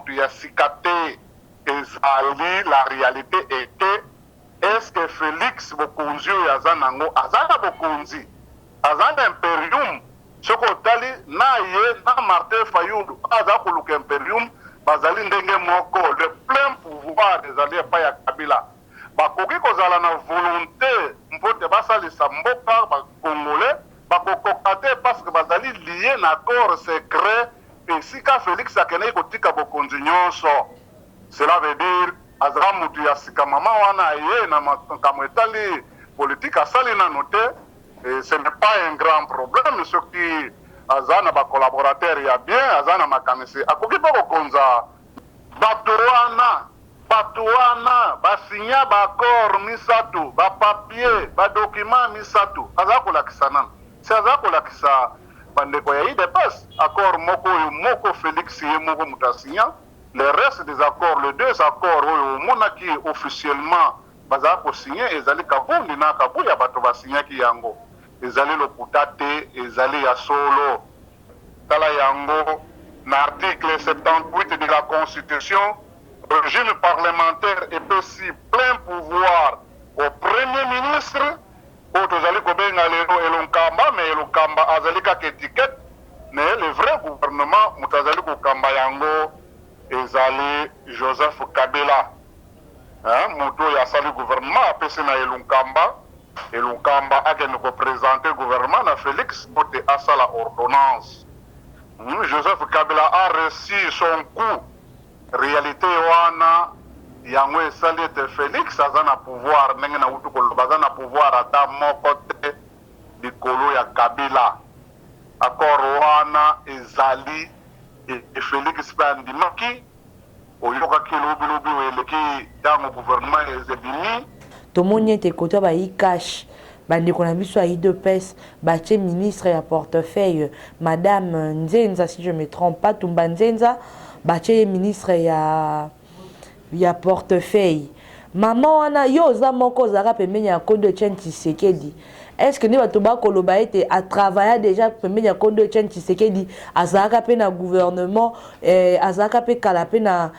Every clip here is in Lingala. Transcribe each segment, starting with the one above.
mutu ya sikate ezali la réalité était est-ce que Félix bokonzi oyo aza nango aza na bokonzi aza na imperium soko otali na ye na Martin Fayulu aza koluka imperium bazali ndenge moko le plein pouvoir ezali epai ya Kabila bakoki kozala na volonté mpote basalisa mboka bakongolais bakokoka te parce que bazali lié na accord secret esika Félix akendeki kotika bokonzi nyonso. Cela veut dire azala mutu ya sika mama wana ye na makambo etali politique asali nano te. Ce n'est pas un grand problème soki aza na bacollaborateur ya bien aza na makanisi akoki mpe kokonza bato wana basinya baaccord misatu bapapier badocument misatu aza kolakisa nano si aza kolakisa bandeko ya IDPS accord moko Félix ye moko mutu asinya. Le reste des accords, les deux accords monaki officiellement bazala ko signer ezali kabundi na kabuya bato ba signer ki yango ezali lokuta te ezali ya solo tala yango na article 78 de la constitution régime parlementaire et aussi plein pouvoir au premier ministre otozali ko benga lelo elonkamba mais elonkamba azali ka étiquette mais le vrai gouvernement mutazali ko kamba yango ezali Joseph Kabila moto ya sali gouvernement apesi na Elunkamba akende ko présenter gouvernement na Félix bote asala ordonnance. Joseph Kabila a reçu son coup. Réalité wana yango esali ete Félix aza na pouvoir ndenge na utu koloba aza na pouvoir ata moko te likolo ya Kabila. Accord wana ezali et Félix Bandimaki oyokaki lobi eleki dans gouvernement ezebimi tomoni te koto ba ikash bandeko na biso ya IDPS batie ministre ya portefeuille madame Nzenza si je me trompe pas Tumba Nzenza batie ministre ya portefeuille maman wana yo za moko zaka pembeni ya Kondo Etienne Tshisekedi. Est-ce que nous avons à travailler déjà pour mettre Kondo Etienne Tshisekedi azaka pe na gouvernement azaka pe kalapé na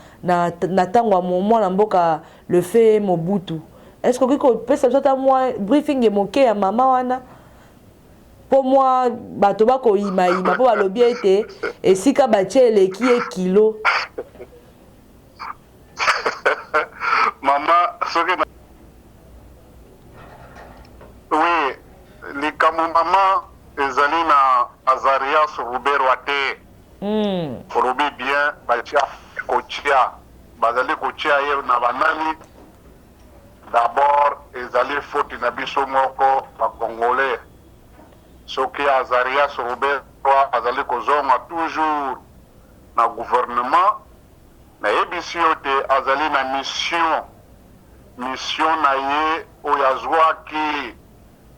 tangwa moment na mboka le fait Mobutu. Est-ce que vous peut ça moi briefing et moqué à maman wana pour moi bato bako ima po balobi ete et sika batie le qui est kilo maman oui likambo mama ezali na Azarias Ruberwa te olobi bien batia kotia bazali kotia ye na banani d'abord ezali faute na biso moko bakongolais soki Azarias Ruberwa azali kozonga toujours na gouvernement na yebisi yo te azali na mission na ye oyo azwaki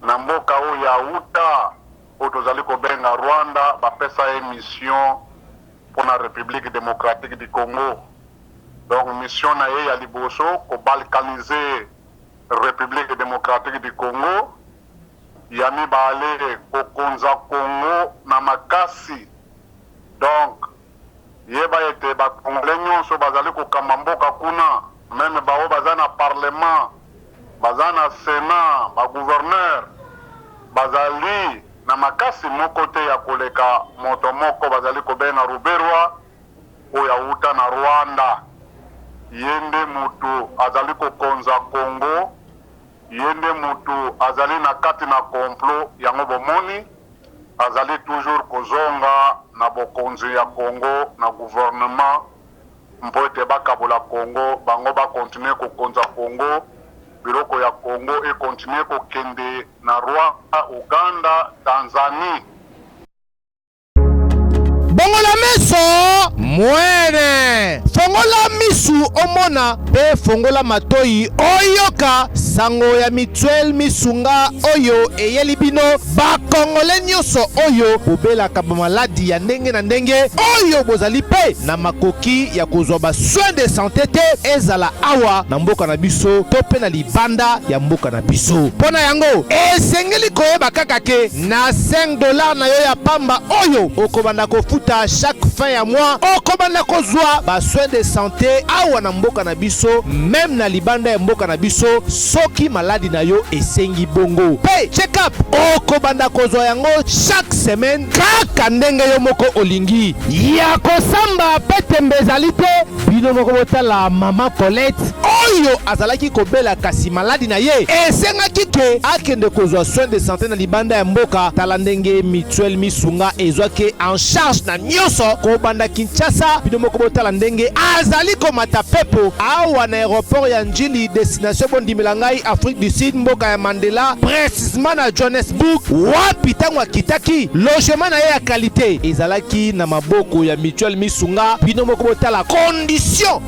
na mboka oyo ya uta oyo tozali kobenga Rwanda bapesa ye mission pour la République démocratique du Congo. Donc mission na ye ya liboso ko balkaniser République démocratique du Congo ya mibale kokonza Congo na makasi. Donc yeba ete bakongole nyonso bazali kokamba mboka kuna même bao baza na parlement baza na Sénat, ba gouverneur, bazali na makasi moko te ya koleka moto moko bazali kobena Ruberwa oya uta na Rwanda. Yende mutu azali kokonza Congo, yende mutu azali na kati na complot yango bomoni, azali toujours kozonga na bokonzi ya Congo na gouvernement mpo ete bakabola Congo, bango ba continuer kokonza Congo. Biloko ya Congo et continuer kokende na Rwanda, Uganda, Tanzanie. Bongola meso mwene fongola misu omona pe fongola matoi oyoka sango ya mituel misunga oyo eyelibino bakongole nyonso oyo obelaka bamaladi ya ndenge na ndenge oyo bozali pe na makoki ya kozwa ba soin de santé te ezala awa na mboka na biso to pe na libanda ya mboka na biso. Pona yango esengeli koyeba kaka ke na $5 na yo ya pamba oyo okobanda kofuta chaque fin ya mois okobanda kozwa ba soin de de santé awa na mboka na biso, même na libanda ya mboka na biso, soki maladi na yo esengi bongo pe check-up okobanda kozwa yango chaque semaine kaka ndenge yo moko olingi ya kosamba pe tembe ezali te. Bino moko botala mama Colette oyo azalaki kobela kasi maladi na ye esengaki ke akende kozwa soin de santé na libanda ya mboka. Tala ndenge mutuelle misunga ezwaki en charge na nyonso kobanda Kinshasa. Bino moko botala ndenge azali komata pepo awa na aéroport ya Njili destination bondimela ngai Afrique du Sud mboka ya Mandela, précisément na Johannesburg wapi tango akitaki logement na ye ya qualité ezalaki na maboko ya mutuelle misunga. Bino moko botala condition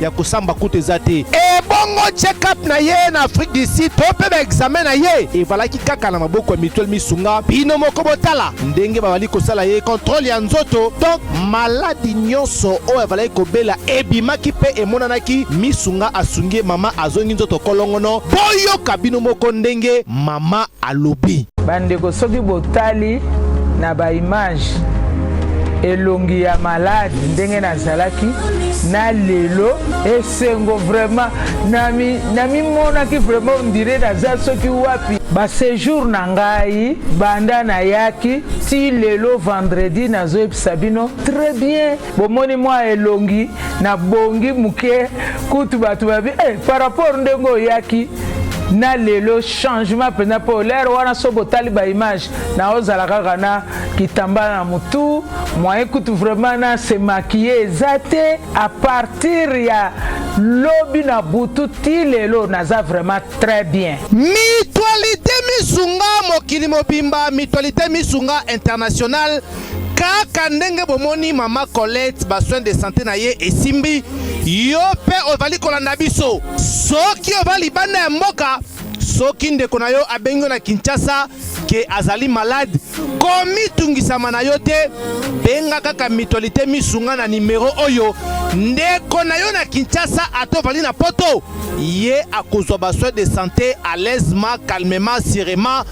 ya kosamba kutu ezate e bongo check-up na ye na Afrique du Sud to pe ba examen na ye evalaki kaka na maboko ya mutuelle misunga. Bino moko botala ndenge babali kosala ye contrôle ya nzoto. Donc maladi nyonso oyo evalaki kobela ebimaki pe emonanaki misunga asungi mama azongi nzoto kolongono. Boyoka bino moko ndenge mama alobi bandeko soki botali na ba image elongi ya malade ndenge nazalaki na lelo esengo vraiment nami monaki vraiment ondire naza soki wapi ba séjour na ngai banda na yaki ti lelo vendredi nazoyebisa bino très bien bomoni mwa elongi na bongi muke kutu bato babi par rapport ndenge oyaki na lelo changement pena po l'air wana so botali ba image na ozala kaka na kitamba na mutu moyen kutu vraiment na se maquiller ezate à partir ya lobi na butu ti lelo naza vraiment très bien. Mutualité misunga mokili mobimba, mutualité misunga international kaka ndenge bomoni mama Colette ba soin de santé na ye esimbi yo pe ovali kolanda biso soki ovali banda ya mboka soki ndeko na yo abengo na Kinshasa ke azali malade komitungisama na yo te benga kaka mutualité misunga na numero oyo ndeko na yo na Kinshasa atovali na poto ye akozwa ba soin de santé à l'aisement calmement sereinement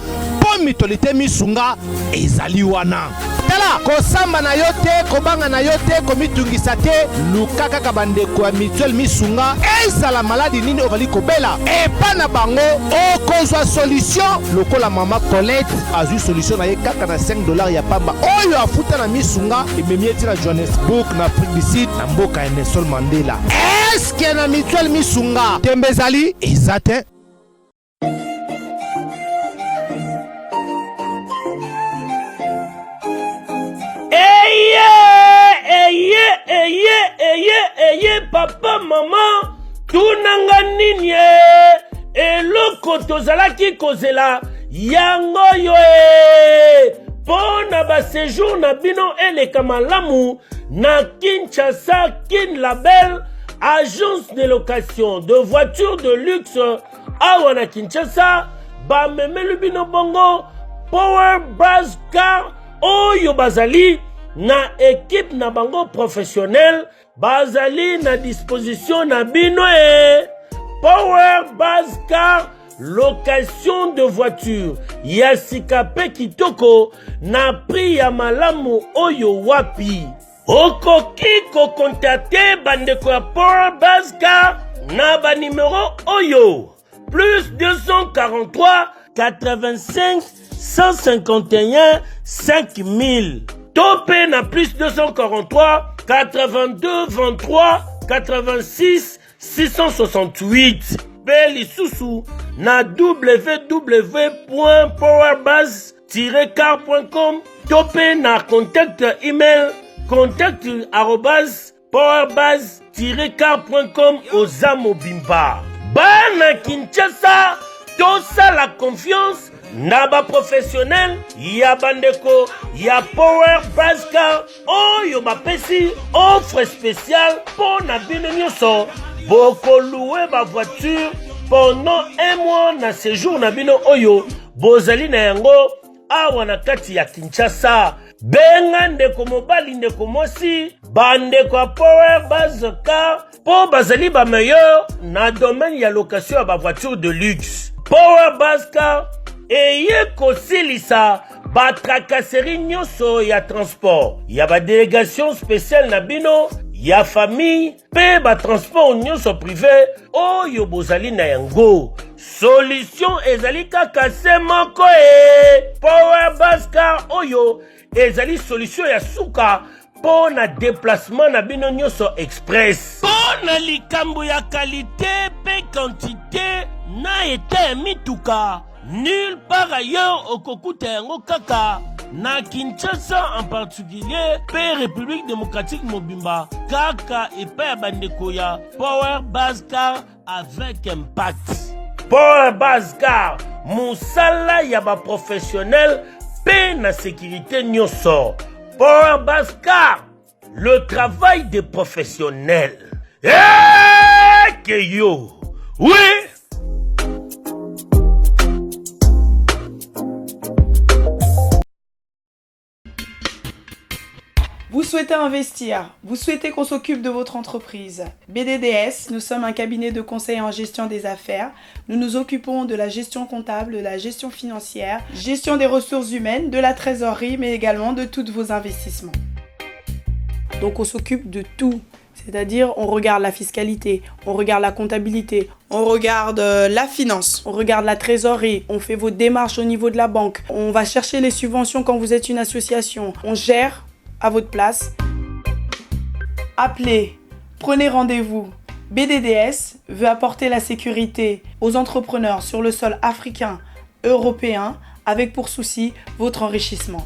po mutualité misunga ezali wana. Tala kosamba na yo te kobanga na yo te komitungisa te luka kaka bandeko ya mutuelle misunga ezala maladi nini ovali kobela epa na bango okozwa solution lokola mama Colette azwi solution na ye kaka na $5 ya pamba oyo afuta na misunga ememi eti na Johannesburg na Afrique du Sud na mboka ya Nelson Mandela. Eske na mutuelle misunga tembe ezali eza te? Eye papa mama tunanga nini eloko tozalaki kozela yango yo pona ba séjour na bino eleka malamu na Kinshasa Kin Label agence de location de voitures de luxe awa na Kinshasa ba memelu bino bongo Power Buzz Car oyo bazali na équipe na bango professionnel bazali na disposition na bino Power Buzz Car location de voiture ya sikape kitoko na prix ya malamu oyo wapi okoki kokontakte bandeko ya Power Buzz Car na ba numéro oyo plus 243 85 151 5000 topé na plus 243 82 23 86 668 Beli Soussou na www.powerbuzz-car.com topé na contact email contact@powerbuzz-car.com Ozamo Bimba. Bana Kinshasa tosa la confiance na ba professionnel ya bandeko ya Power Buzz Car oyo bapesi offre spéciale pour na bino nyonso boko louer ba voiture pendant un mois na séjour na bino oyo bozali na yango awa na kati ya Kinshasa. Benga ndeko mobali ndeko mosi bandeko ya Power Buzz Car po bazali ba meilleur na domaine ya location ya ba voiture de luxe. Power Buzz Car eye kosilisa ba tracasserie nyonso ya transport ya ba délégation spéciale na bino ya famille pe batransport nyonso privé oyo bozali na yango. Solution ezali kaka se moko Power Bus Car oyo ezali solution ya suka po na déplacement na bino nyonso express. Po na likambo ya qualité pe quantité na ete mituka. Nulle part ailleurs au kokuta yango kaka na Kinshasa en particulier pe République démocratique mobimba kaka epa ya bandeko ya Power Bus Car avec impact. Power Bus Car musala ya ba professionnel pe na sécurité nyonso. Power Bus Car, le travail des professionnels. Que yo, oui. Vous souhaitez investir, vous souhaitez qu'on s'occupe de votre entreprise. BDDS, nous sommes un cabinet de conseil en gestion des affaires. Nous nous occupons de la gestion comptable, de la gestion financière, gestion des ressources humaines, de la trésorerie, mais également de tous vos investissements. Donc on s'occupe de tout. C'est-à-dire, on regarde la fiscalité, on regarde la comptabilité, on regarde la finance, on regarde la trésorerie, on fait vos démarches au niveau de la banque, on va chercher les subventions quand vous êtes une association, on gère à votre place. Appelez, prenez rendez-vous. BDDS veut apporter la sécurité aux entrepreneurs sur le sol africain, européen, avec pour souci votre enrichissement.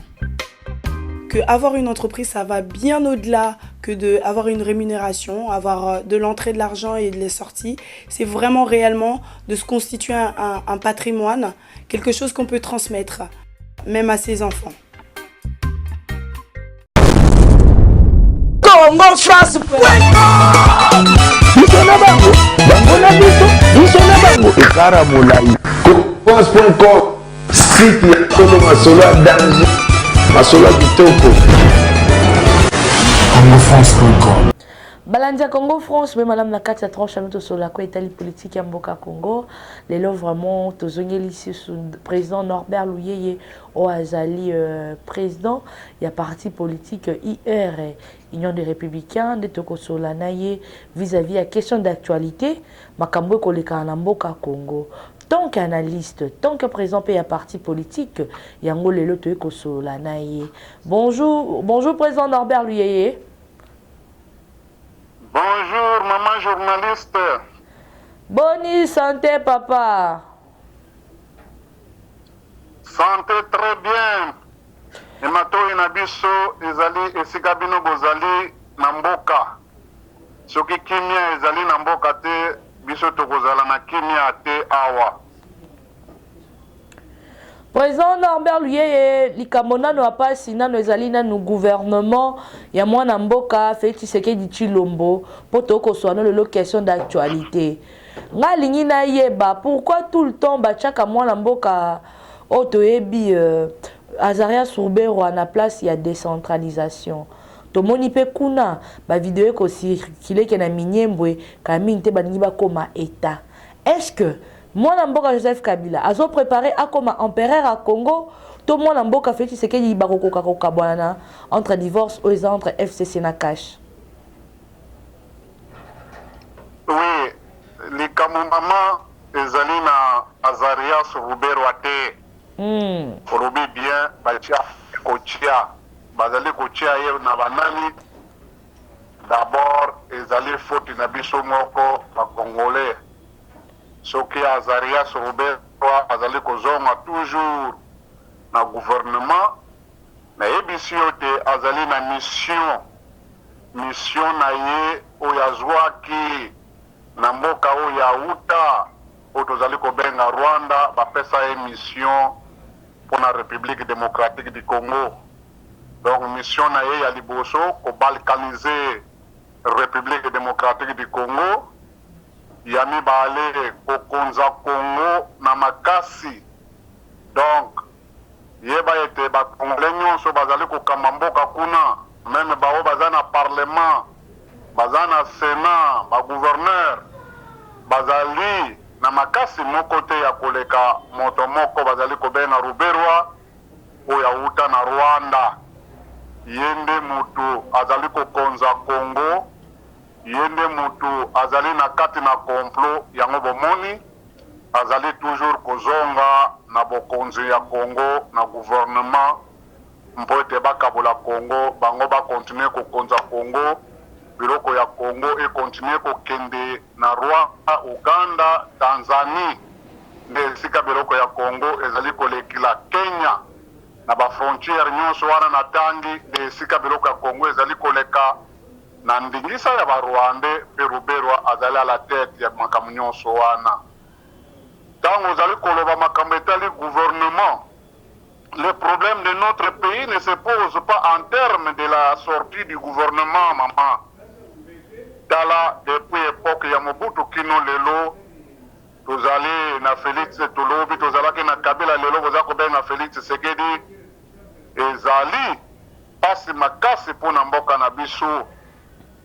Que avoir une entreprise, ça va bien au-delà que d'avoir une rémunération, avoir de l'entrée de l'argent et de la sortie. C'est vraiment réellement de se constituer un patrimoine, quelque chose qu'on peut transmettre, même à ses enfants. Site ya Tolo Masolo ya danger, Masolo kitoko. CongoFrance.com. Balandia Congo France, mais madame na kati ya tranche amuto sola ko etali politique ya mboka Congo. Lelo vraiment tozongeli ici sous président Norbert Louyeye o azali président ya parti politique IR Union des Républicains de toko sola naye vis-à-vis ya question d'actualité makambo ko leka na mboka Congo. Tant qu'analyste, tant que président et à parti politique, yango lelo to ko sola naye. Bonjour président Norbert Louyeye. Bonjour, maman journaliste. Bonne santé, papa. Santé très bien. Et mato inabiso ezali esika bino bozali na mboka. Soki kimia ezali na mboka te biso tokozala na kimia te awa. Président Norbert Louyeye, likamona no apasi nano ezali na no gouvernement ya mwana mboka Félix Tshisekedi Tshilombo poto ko soano le question d'actualité. Nga lingi na yeba pourquoi tout le temps bachaka mwana mboka otoyebi Azaria Soubero na place ya décentralisation. Tomoni pe kuna ba vidéo ko circuler ke na minyembwe kamine te baningi ba koma état. Est-ce que Mwana mboka Joseph Kabila azo préparé à comme empereur à Congo, tout mwana mboka Félix Tshisekedi bakoko kabwana entre divorce ou entre FCC na cash. Oui, les kamomama ezali na Azaria Soubero ate. Orobi bien bacha kochia bazali kochia ye na banani. D'abord ezali faute na biso moko ba congolais. Soki Azaria Soubero azali kozonga toujours na gouvernement na ebisi yote azali na mission na ye oyo azwaki na mboka oyo auta oyo tozali kobenga Rwanda bapesa ye mission pour la République démocratique du Congo. Donc mission na ye ya liboso kobalkaniser République démocratique du Congo. Yami baale kokonza Congo na makasi. Donc yeba ete ba congolais nyonso bazali kokamba mboka kuna, même bao bazana parlement, bazana sénat, ba gouverneur bazali na makasi moko te ya koleka moto moko bazali kobenga Ruberwa oya uta na Rwanda. Yende mutu azali kokonza Congo yende mutu azali na kati na complot yango bomoni azali toujours kozonga na bokonzi ya Congo na gouvernement mpo ete bakabola Congo bango bakontinue kokonza Congo biloko ya Congo ekontinue kokende na Rwanda, Uganda, Tanzanie nde esika biloko ya Congo ezali kolekila Kenya na bafrontiere nyonso wana na tangi nde esika biloko ya Congo ezali koleka na ndingisa ya Barwande pe Ruberwa azali la tête ya makambo nyonso wana. Tango ozali koloba makambo etali gouvernement, le problème de notre pays ne se pose pas en termes de la sortie du gouvernement, maman. Tala depuis époque ya Mobutu kino lelo tozali na Félix Tolobi tozalaki na Kabila lelo bozako benga Félix Tshisekedi ezali pasi makasi pona mboka na biso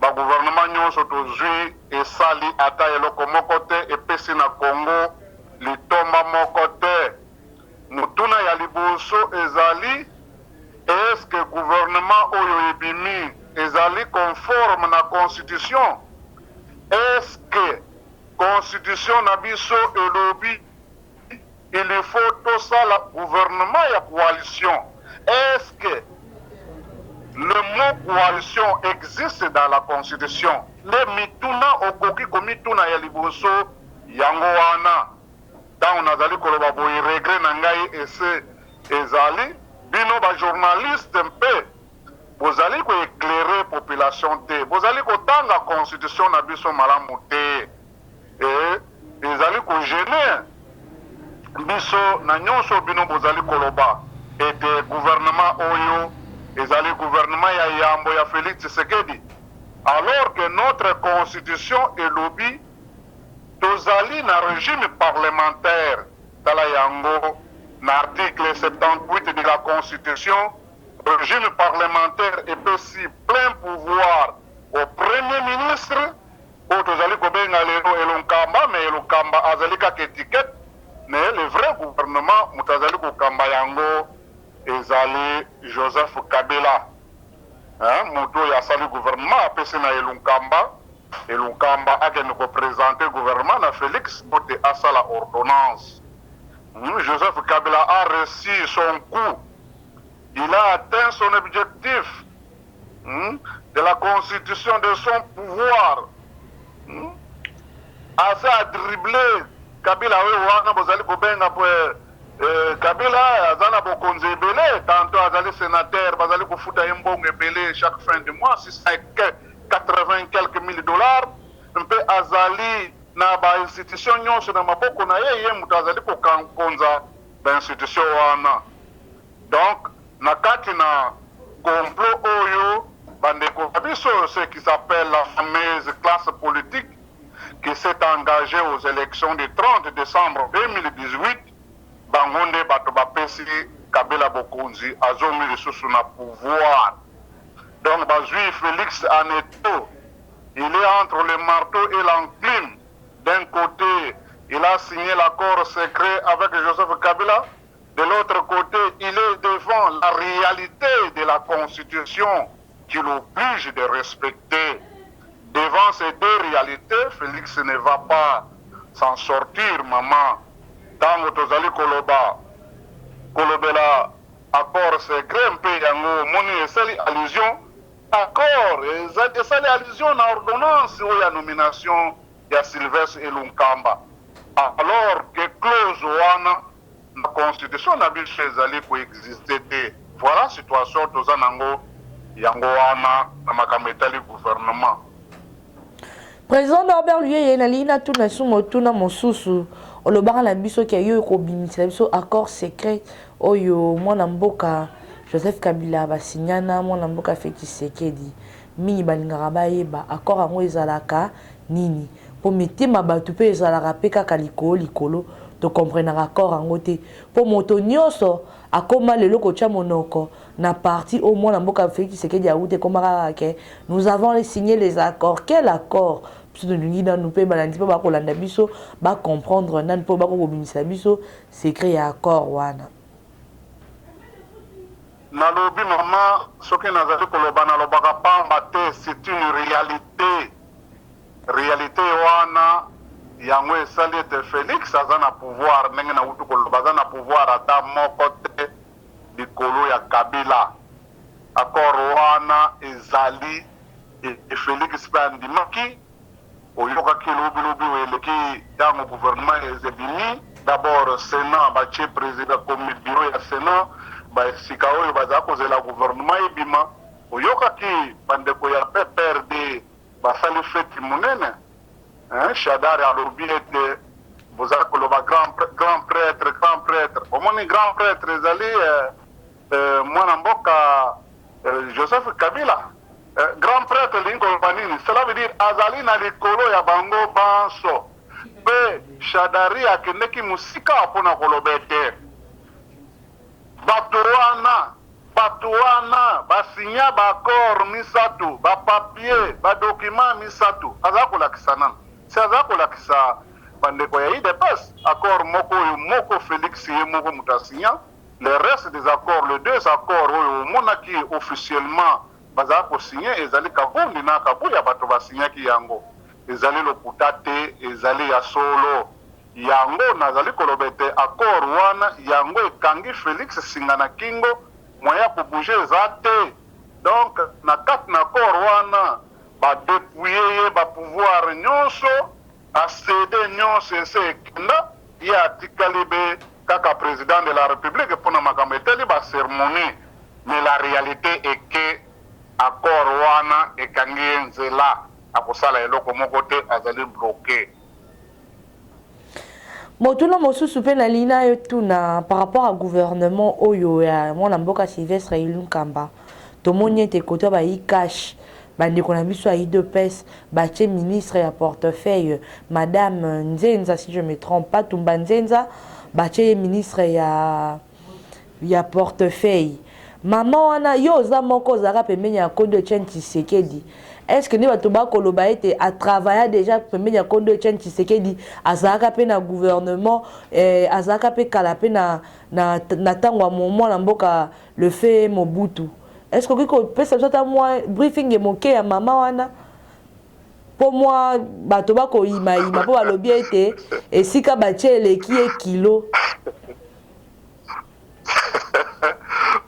ba gouvernement nyonso tozwi esali ata eloko moko te epesi na Congo litomba moko te. Mutuna ya liboso ezali est-ce que gouvernement oyo ebimi ezali conforme na constitution? Est-ce que constitution na biso elobi il faut tout ça la gouvernement ya coalition? Est-ce que le mot coalition existe dans la constitution? Le mituna okoki komituna ya liboso yango wana tango nazali koloba boye regret na ngai ese ezali bino ba journaliste mpe bozali ko éclairer population te bozali kotanga constitution na biso malamu te ezali ko gêner biso na nyonso bino bozali koloba ete gouvernement oyo ezali gouvernement ya yambo ya Félix Tshisekedi alors que notre constitution elobi tozali na régime parlementaire tala yango na article 78 de la constitution. Régime parlementaire epesi plein pouvoir au premier ministre o tozali kobenga lelo elonkamba mais elonkamba azali kaka étiquette mais le vrai gouvernement mutazali kokamba yango ezali Joseph Kabila mutu oyo asali gouvernement apesi na elunkamba akende koprésenter gouvernement na Félix pote asala ordonnance. Joseph Kabila a réussi son coup, il a atteint son objectif de la constitution de son pouvoir. Asa dribbler Kabila oyo wana bozali kobenga po Kabila azana bokonzi ebele tantôt azali sénateur bazali kofuta ye mbongo ebele chaque fin de mois 80 quelques mille dollars mpe azali na ba institution nyonso na maboko na ye mutu azali kokonza ba institution wana. Donc na kati na complot oyo bandeko biso ce qui s'appelle la fameuse classe politique qui s'est engagée aux élections du 30 décembre 2018 bangonde bato bapesi Kabila bokonzi azomi lisusu na pouvoir. Donc bazui Félix Aneto il est entre le marteau et l'enclume. D'un côté il a signé l'accord secret avec Joseph Kabila, de l'autre côté il est devant la réalité de la constitution qui l'oblige de respecter. Devant ces deux réalités, Félix ne va pas s'en sortir, maman. Tango tozali kolobela accord secret mpe yango moni esali allusion accord esali allusion na ordonnance oyo ya nomination ya Sylvestre Elunkamba, alors que clause wana na constitution na biso ezali koexiste te. Voilà situation toza nango yango wana na makambo etali gouvernement. Président Norbert Luye na tuna sumo tuna mosusu olobaka na biso ke yo kobimisa biso accord secret oyo mwana mboka Joseph Kabila basinyana mwana mboka Félix Tshisekedi mingi balingaka bayeba accord yango ezalaka nini po mitema bato pe ezalaka pe kaka likolo to comprendre accord yango te po moto nyonso akoma lelo kotia monoko na parti au mwana mboka Félix Tshisekedi ya ute komaka ke nous avons signé les accords. Quel accord? Nous peut balancer pas kolanda biso ba comprendre nan po ba ko bimisa biso secret ya accord wana. Na lobi mama soki nazali koloba na lobaka pamba te, c'est une réalité. yango esali ete Félix aza na pouvoir ndenge na utu koloba aza na pouvoir ata moko te likolo ya Kabila. Accord wana ezali e Félix mpe andimaki oyokaki lobilobi eleki ntango gouvernement ezebimi. D'abord Sénat batie président comme bureau ya Sénat basika oyo baza kozela gouvernement ebima oyokaki bandeko ya PPRD basali feti monene. Shadari alobi ete bozala koloba grand prêtre omoni grand prêtre ezali mwana mboka Joseph Kabila. Grand prêtre lingi koloba nini? Cela veut dire azali na likolo ya bango banso mpe Shadari akendeki musika mpona koloba ete bato wana basinya baaccord misatu bapapie badokima misatu aza kolakisa nani? Si aza kolakisa bandeko ya IDPS accord moko oyo moko Félix ye moko moto asinya. Le reste des accords, les deux accords oyo omonaki officiellement bazala kosigné ezali kabundi na kabuya bato basinyaki yango ezali lokuta te ezali ya solo yango nazali koloba ete accord wana yango ekangi Félix singa na kingo moya kobouge eza te. Donc na kati na accord wana badepouye ye bapouvoir nyonso acede nyonso ese ekenda ye atikali be kaka président de la République mpona makambo eteli basermonie. Mais la réalité est que accord wana ekangi ye nzela akosala eloko moko te azali bloqué. Motuna mosusu mpe na lina yo tuna par rapport à gouvernement oyo ya mwana mboka Sylvestre Ilunkamba tomoni ete koto bayi cash bandeko na biso ya IDPS batie ministre ya portefeuille madame Nzenza si je me trompe pas Tumba Nzenza batie ministre ya portefeuille. Maman wana yo oza moko ozaka pembeni ya Kondo Etienne Tshisekedi. Est-ce que ne bato bakoloba ete a travaillé déjà pembeni ya Kondo Etienne Tshisekedi azaka pe na gouvernement azaka pe kala pe na tango moment na mboka le fait Mobutu. Est-ce que ko pesa sota moi briefing moke ya mama wana? Pour moi bato bako ima po balobi ete esika batie eleki e kilo.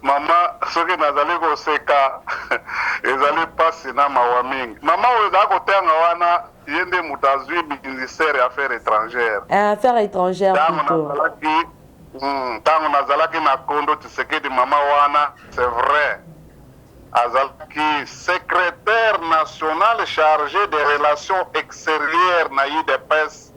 Mama soki nazali koseka ezali pasi na mawa mingi. Mama oyo ezali kotenga wana ye nde moto azwi ministère ya affaires étrangères. Affaires étrangères plutôt. Ntango nazalaki na Kondo Tshisekedi mama wana c'est vrai azalaki secrétaire national chargé des relations extérieures na IDPS.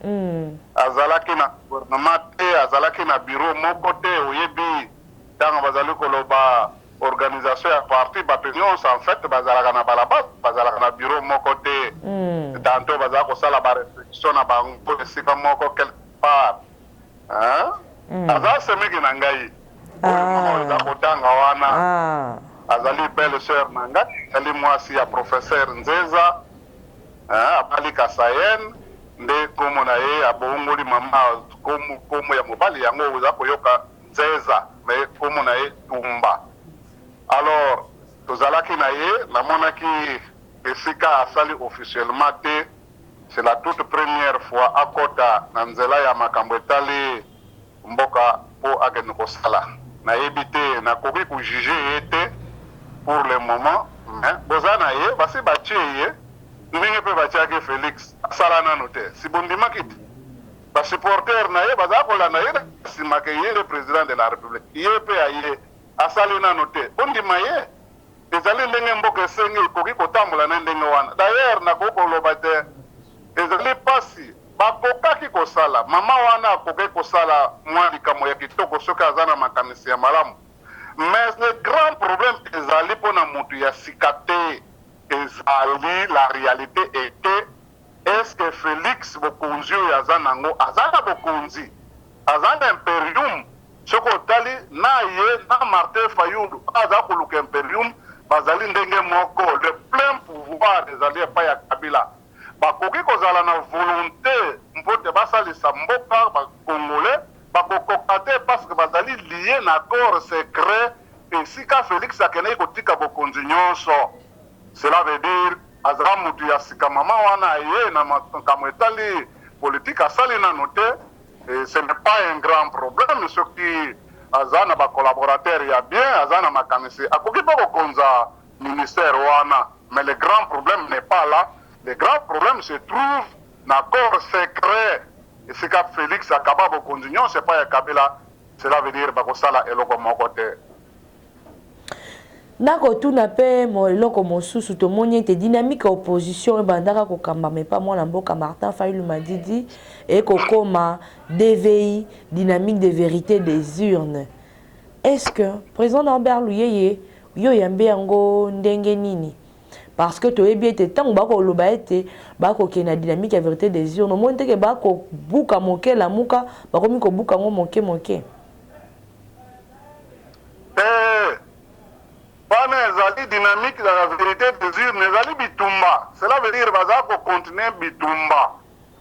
Azalaki na gouvernement te azalaki na bureau moko te oyebi ntango bazali koloba organisation ya parti bato nyonso en fait bazalaka na balabala bazalaka na bureau moko te. Tantôt bazala kosala barestriction na bango esika moko quelque part azala semeki na ngai oyo eza kotanga wana azali belle sœur na ngai azali mwasi ya professeur Nzeza abali Kasayen nde komo na ye abongoli mama komo ya mobali yango oza koyoka Nzeza mais komo na ye Tumba. Alors tozalaki na ye namonaki esika asali officiellement te. C'est la toute première fois akota na nzela ya makambo etali mboka po akende kosala nayebi te nakoki kojuge ye te pour le moment. Boza na ye basi batie ye ndenge mpe batiaki Félix asala nano te si bondimaki te basupporter na ye baza kolanda ye simake ye le président de la République ye mpe aye asali nano te bondima ye ezali ndenge mboka esengi ekoki kotambola na ndenge wana. D'ailleurs nakoki koloba te ezali pasi bakokaki kosala mama wana akoki kosala mwa likambo ya kitoko soki aza na makanisi ya malamu. Mais le grand problème ezali mpona moto ya sika te ezali la réalité était est-ce que Félix bokonzi oyo aza nango aza na bokonzi aza na imperium soki otali na ye na Martin Fayulu aza koluka imperium bazali ndenge moko le plein pouvoir ezali epai ya Kabila bakoki kozala na volonté mpote basalisa mboka bakongolais bakokoka te parce que bazali lié na accord secret esika Félix akendeki kotika bokonzi nyonso. Cela veut dire azala mutu ya sika mama wana ye na makambo etali politique à Salina noté, et ce n'est pas un grand problème. Ce qui azana ba collaborateur ya bien, azana makamisi. Akokipa konza ministère wana, mais le grand problème n'est pas là. Le grand problème se trouve dans l'accord secret. Et ce qu'a Félix Akaba Bokondignon, c'est pas Kabila. Cela veut dire bakosala eloko mokote. Nako tuna pe mo eloko mosusu to moni te dynamique opposition e bandaka ko kamba mais pas moi na mboka Martin Fayulu Madidi et kokoma DVI dynamique de vérité des urnes. Est-ce que président Norbert Luyeye yo yambe yango ndenge nini? Parce que to ebi ete tant bako loba ete bako kena dynamique de vérité des urnes mo ndeke bako buka moke la muka bako mi ko buka ngo moke moke. Ezali dynamique de la vérité des urnes, ezali bitumba. Cela veut dire baza ko continuer bitumba.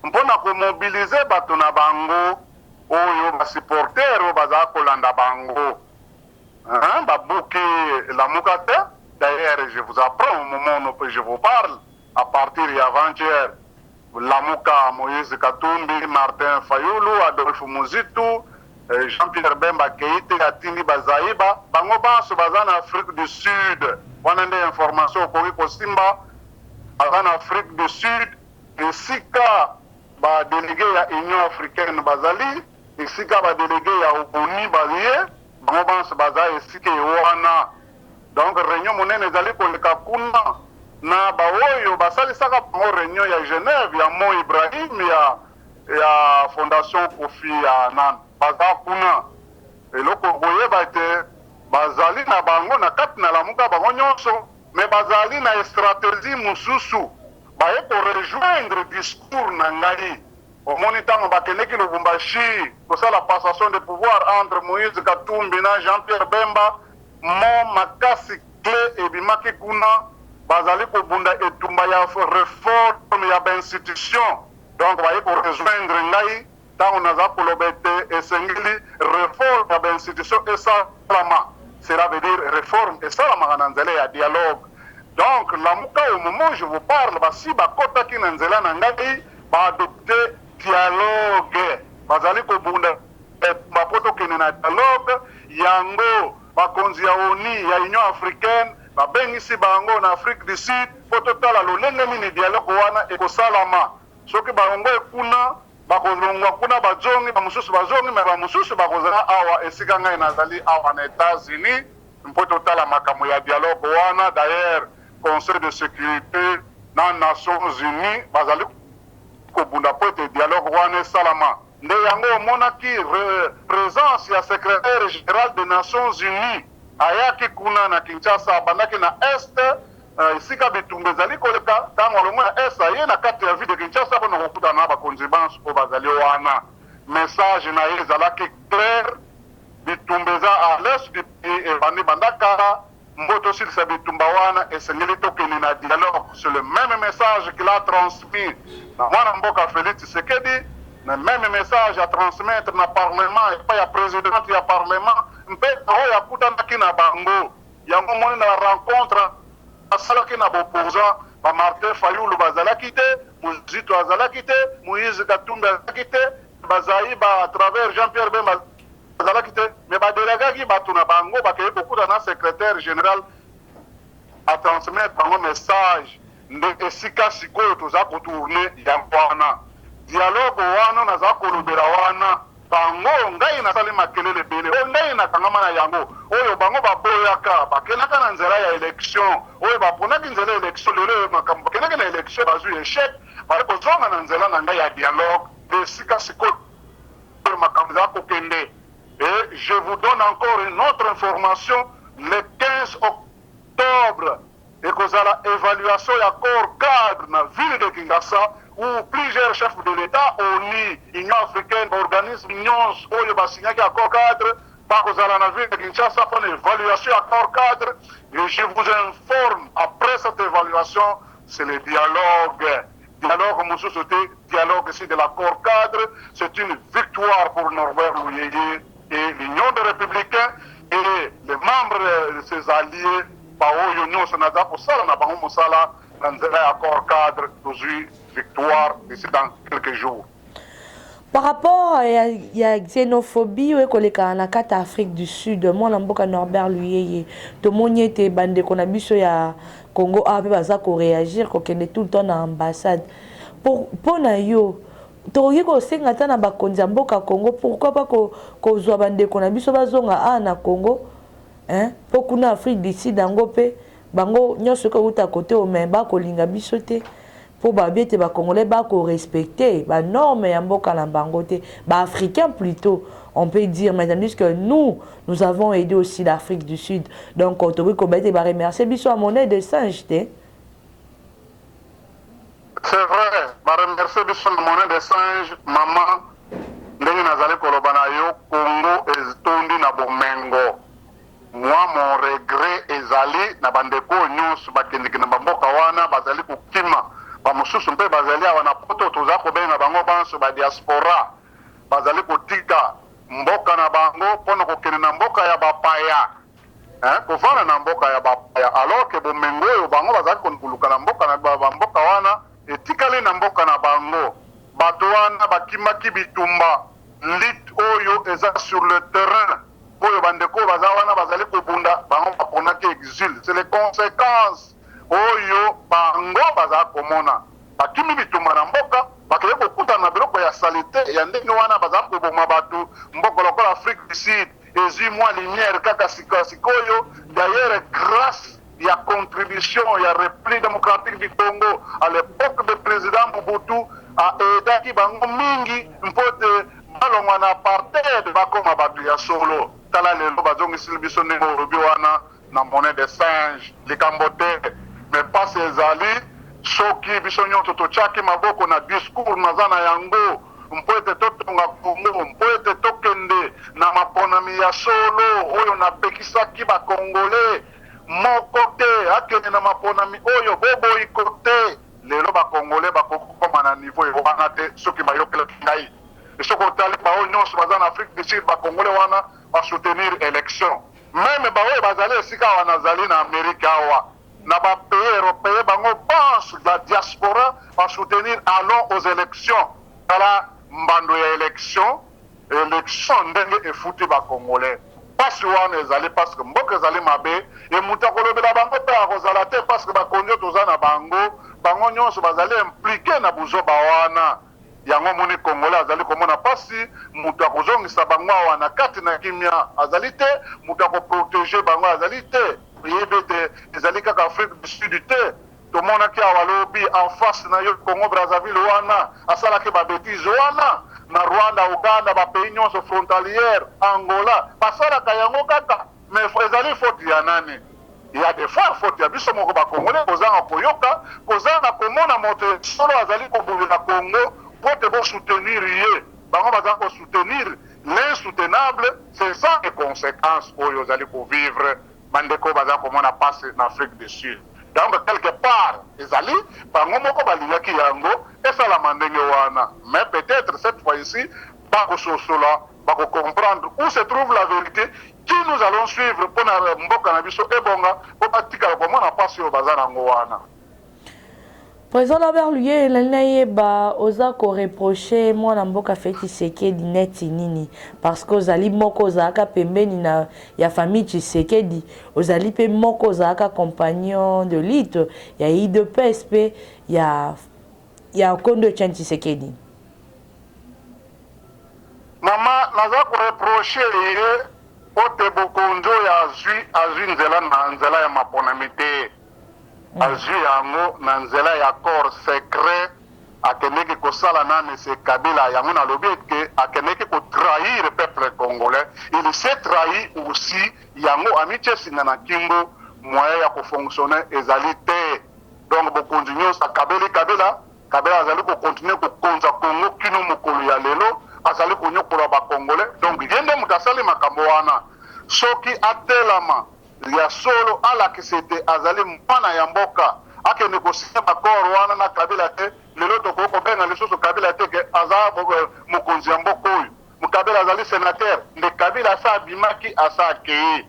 Mpona ko mobiliser bato na bango oyo ba supporter o baza ko landa bango. Hein, babuki la mukate. D'ailleurs, je vous apprends au moment où je vous parle, à partir d'avant-hier, Lamuka, Moïse Katumbi, Martin Fayulu, Adolphe Muzitu, Jean-Pierre Bemba Keïte, Atini Bazaïba, Bango Banso Bazan Afrique du Sud. On a des informations au Corée Simba, en Afrique du Sud, et Sika, délégué à l'Union africaine Bazali, et Sika, délégué à Oponi Bazié, Bango Banso Bazaï, et Sika Wana. Donc, réunion monnaie ezali koleka kuna na baoyo basalisaka bango réunion ya Genève ya Mo Ibrahim ya Fondation Kofi Annan baza kuna eloko boyeba ete bazali na bango na kati na lamuka bango nyonso mais bazali na stratégie mosusu baye ko rejoindre discours na ngai omoni ntango bakendeki Lubumbashi kosala passation de pouvoir entre Moïse Katumbi na Jean-Pierre Bemba mon makasi clé ebimaki kuna bazali kobunda etumba ya réforme ya institution donc baye ko rejoindre ngai ntango naza koloba ete esengeli réforme ya institution esalama cela veut dire réforme esalamaka na nzela ya dialogue donc lamuka au moment où je vous parle basi bakotaki na nzela na ngai baadopte dialogue bazali kobunda bapo tokende na dialogue yango bakonzi ya ONU ya Union africaine babengisi bango na Afrique du Sud po totala lolenge nini dialogue wana ekosalama soki bango ekuna bakozongwa kuna bazongi bamosusu bazongi me bamosusu bakozala awa esika ngai nazali awa na États-Unis mpo totala makambo ya dialogue wana. D'ailleurs Conseil de sécurité na Nations Unies bazali kobunda po ete dialogue wana esalama nde yango omonaki présence ya secrétaire général des Nations Unies ayaki kuna na Kinshasa abandaki na Est esika bitumba ezali koleka ntango alongo na Est aye na kati ya ville de Kinshasa mpona kokutana na bakonzi banso oyo bazali wana. Message na ye ezalaki clair bitumba eza à l'est du pays ebandi bandaka mboto osilisa bitumba wana esengeli tokende na dialogue. C'est le même message qu'il a transmis na mwana mboka Félix Tshisekedi, le même message à transmettre na parlement et pas ya président ya parlement mpe oyo akutanaki na bango yango moni na rencontre asalaki na bopposant ba Martin Fayulu bazalaki te, Muzitu azalaki te, Moïse Katumbi azalaki te, Bazaïba à travers Jean-Pierre Bemba bazalaki te, mais badelegaki bato na bango bakeye kokuta na secrétaire général a transmettre bango message nde esika sikoyo toza kotourne yango wana dialogue wana naza kolobela wana bango ngai nasali makelele ebele oyo ngai nakangama na yango oyo bango baboyaka bakendaka na nzela ya élection oyo baponaki nzela ya élection lelo oyo makambo bakendaki na élection bazwi échec bali kozonga na nzela na ngai ya dialogue esika sikoyo makambo eza kokende. Et je vous donne encore une autre information le 15 octobre ekozala évaluation ya corps cadre na ville de Kinshasa où plusieurs chefs de l'État, ONU, Union africaine, organismes nyonso oyo basignaki accord cadre bakozala na ville de Kinshasa pour une évaluation ya corps cadre. Et je vous informe, après cette évaluation, c'est le dialogue. Dialogue mosusu te, dialogue ici de l'accord cadre, c'est une victoire pour Norbert Luyeye et l'Union des Républicains et les membres de ses alliés. Baoyo nyonso naza kosala na bango mosala na nzela ya accord cadre tozwi victoire d'ici dans quelques jours. par rapport ya xénophobie oyo ekoleka na kati ya Afrique du Sud, mwana mboka Norbert Luyeye tomoni ete bandeko na biso ya Congo ape baza koréagir kokende tout le temps na ambassade mpo na yo tokoki kosenga ata na bakonzi ya mboka Congo pourquoi pas kozwa bandeko na biso bazonga na Congo mpo kuna Afrique du Sud yango mpe bango nyonso ekouta kote ome bakolinga biso te pour babete ba congolais ba ko respecter ba normes ya mboka na bango te ba africains plutôt on peut dire maintenant que nous avons aidé aussi l'Afrique du Sud donc on doit ko bete ba remercier biso à monnaie de singe te c'est vrai ba remercier biso à monnaie de singe maman ndenge nazali koloba na yo Congo ezitondi na bomengo moi mon regret ezali na bandeko nyonso bakendeki na mboka wana bazali kokima bamosusu mpe bazali awa na poto toza kobenga bango banso badiaspora bazali kotika mboka na bango mpona kokende na mboka ya bapaya kovanda na mboka ya bapaya alors ke bomengo oyo bango bazali koluka na mboka na bamboka wana etikali na mboka na bango bato wana bakimaki bitumba lit oyo eza sur le terrain oyo bandeko baza wana bazali kobunda bango baponaki exil c'est les conséquences oyo bango baza komona bakimi bitumba na mboka bakele kokutana na biloko ya salite ya ndenge wana baza koboma bato mboka lokola Afrique du Sud ezwi mwa lumière kaka sikoyo d'ailleurs grâce ya contribution ya République démocratique du Congo à l'époque de président Mobutu aidaki bango mingi mpote balongwa na apartheid bakoma bato ya solo tala lelo bazongisili biso ndenge olobi wana na monnaie de singe likambo te mais pasi ezali soki biso nyonso totiaki maboko na discours naza na yango mpo ete totonga Congo mpo ete tokende na maponami ya solo oyo napekisaki bakongole moko te akende na maponami oyo boboyiko te lelo bakongole bakokoma na niveau wana te soki bayokelaki ngai soki otali baoyo nyonso baza na Afrique du Sud bakongole wana basoutenir élection meme baoyo bazali esika awa nazali na Amérique awa na ba pays européens bango pense la diaspora va soutenir allons aux élections kala mbando ya élection ndenge efuti ba congolais pasi wana ezali parce que mboka ezali mabe emuta kolobela bango mpe akozala te parce que bakonzi toza na bango nyonso bazali impliqué na buzoba wana yango moni congolais azali komona pasi mutu akozongisa bango awa na kati na kimia azali te mutu akoprotege bango azali te yebi ete ezali kaka Afrique du Sud te tomonaki awa lobi en face na yo Congo Brazzaville wana asalaki babétise wana na Rwanda Uganda bapays nyonso frontalière Angola basalaka yango kaka mais ezali faute ya nani ya des fois faute ya biso moko bakongole kozanga koyoka kozanga komona moto solo azali kobundela Congo po te bosoutenir ye bango bazanga kosoutenir l'insoutenable c'est ça les conséquences oyo ozali kovivre bandeko baza komona passe en Afrique du Sud donc quelque part ezali bango moko balingaki yango esalama ndenge wana mais peut-être cette fois-ci bakososola bakocomprendre où se trouve la vérité qui nous allons suivre mpona mboka na biso ebonga po batikala komona passe oyo baza nango wana. Président Norbert Luyeye nayeba oza ko reprocher mwana mboka Félix Tshisekedi neti nini parce que ozali moko ozalaka pembeni na ya famille Tshisekedi ozali pe moko ozalaka compagnon de lutte ya UDPS pe ya Kondo Etienne Tshisekedi. Mama naza ko reprocher ye ote bokonzo ya azwi nzela ya maponami te azwi yango na nzela ya corps secret akendeki kosala nani se Kabila yango nalobi eke akendeki kotrahir peuple congolais il s'est trahi aussi yango amitiesinga na kimbo moyen ya kofonctionner ezali te donc bokonzi nyonso Kabila azali kokontinue kokonza Congo kino mokolo ya lelo azali konyokola bakongolais donc ye nde moto asali makambo wana soki atelama ya solo alakisi ete azali mwana ya mboka akende kosinya bakoro wana na Kabila te lelo tokoki kobenga lisusu Kabila te ke aza mokonzi ya mboka oyo Kabila azali sénateur nde Kabila asa abimaki asa akeye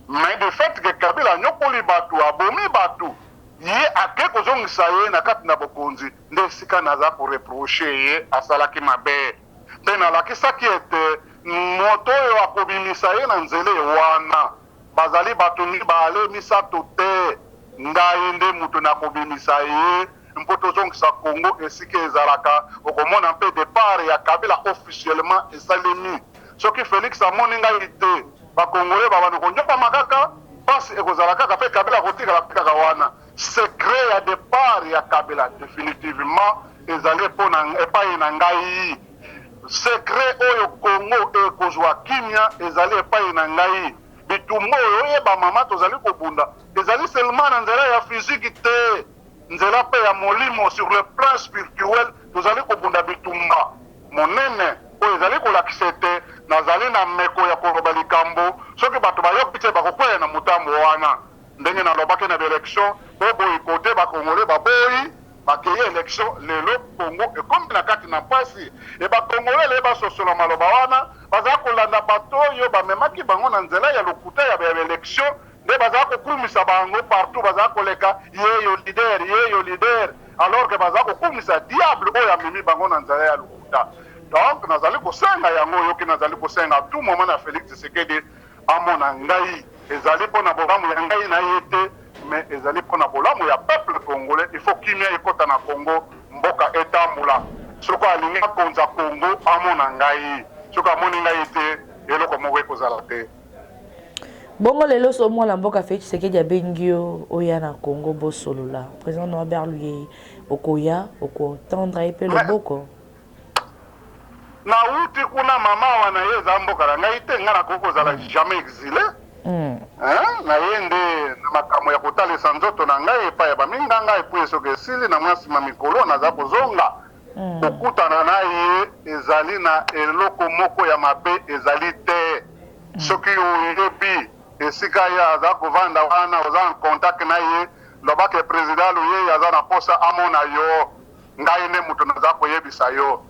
mais de fait ke Kabila anyokoli bato abomi bato ye ake kozongisa ye na kati na bokonzi nde esika naza koreproche ye asalaki mabe mpe nalakisaki ete moto oyo akobimisa ye na nzela wana bazali bato mibale misato te ngai nde moto nakobimisa ye mpo tozongisa Congo esika ezalaka okomona mpe départ ya Kabila officiellement esalemi soki Félix amoni ngai te bakongole babana konjopa makaka pasi ekozala kaka mpe Kabila kotikala mpe kaka wana secret ya départ ya Kabila définitivement ezali epai na ngai secret oyo Congo ekozwa kimia ezali epai na ngai bitumba oyo oyeba mama tozali kobunda ezali seulement na nzela ya physique te nzela mpe ya molimo sur le plan spirituel tozali kobunda bitumba monene oyo ezali kolakisa ete nazali na meko ya koloba likambo soki bato bayoki te bakokwea na motambo wana ndenge nalobaki na baélection boboyi kote bakongole baboyi bakeye élection lelo Congo ekomi na kati na mpasi e bakongole le basosola maloba wana bazala kolanda bato oyo bamemaki bango na nzela ya lokuta ya baélection nde bazala kokumisa bango partout bazala koleka yeyo leader alors que bazala kokumisa diable oyo amemi bango na nzela ya lokuta donc nazali kosenga yango oyoki nazali kosenga tout moment na Félix Tshisekedi amona ngai ezali mpona bolamu ya ngai na ye te mais ezali mpona bolamu ya peuple congolais il faut kimia ekota na Congo mboka etambola soki alingi akonza Congo amona ngai soki amoni ngai te eloko moko ekozala te bongo lelo so mwana mboka Félix Tshisekedi abengi yo oya na Congo bosolola président Norbert Luye okoya okotendre ye mpe loboko na uti kuna mama wana ye eza mboka na ngai te ngai nakoki kozala jamais exilé na ye nde na makambo ya kotalisa nzoto na ngai epai ya baminga ngai epuye soki esili na mwa nsima mikolo naza kozonga kokutana na ye ezali na eloko moko ya mabe ezali te soki oyebi esika ye aza kovanda wana oza en contact na ye lobaki président Luye aza na posa amona yo ngai nde moto naza koyebisa yo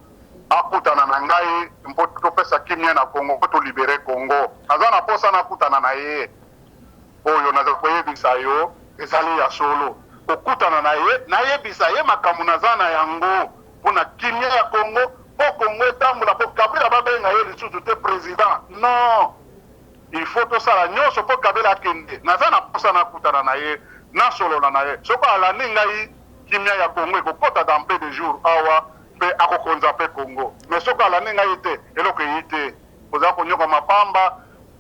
akutana na ngai mpo topesa kimia na Congo mpo tolibere Congo aza na posa nakutana na ye oyo naza koyebisa yo ezali ya solo okutana na ye nayebisa ye makambo naza na yango mpona kimia ya Congo mpo Congo etambola mpo Kabila babenga ye lisusu te président non il faut tosala nyonso mpo Kabila akende naza na posa nakutana na ye nasolola na ye soki alandi ngai kimia ya Congo ekokota dans peu de jours awa mpe akokonza mpe Congo mais soki alandi ngai te eloko eyi te ozala konyoka mapamba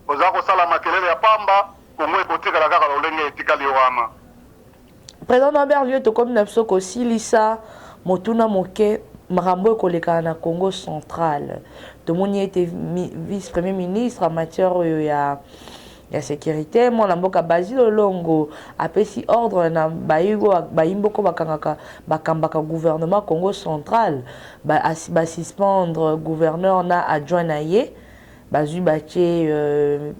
ozala kosala makelele ya pamba Congo ekotikala kaka lolenge etikali wana président Norbert Luye tokomi na biso kosilisa motuna moke makambo ekolekana na Congo central tomoni ete vice premier ministre en matière oyo ya sécurité mwana mboka Basile Longo apesi ordre na bayimboko bakambaka gouvernement Congo central suspendre gouverneur na adjoint na ye bazwi batie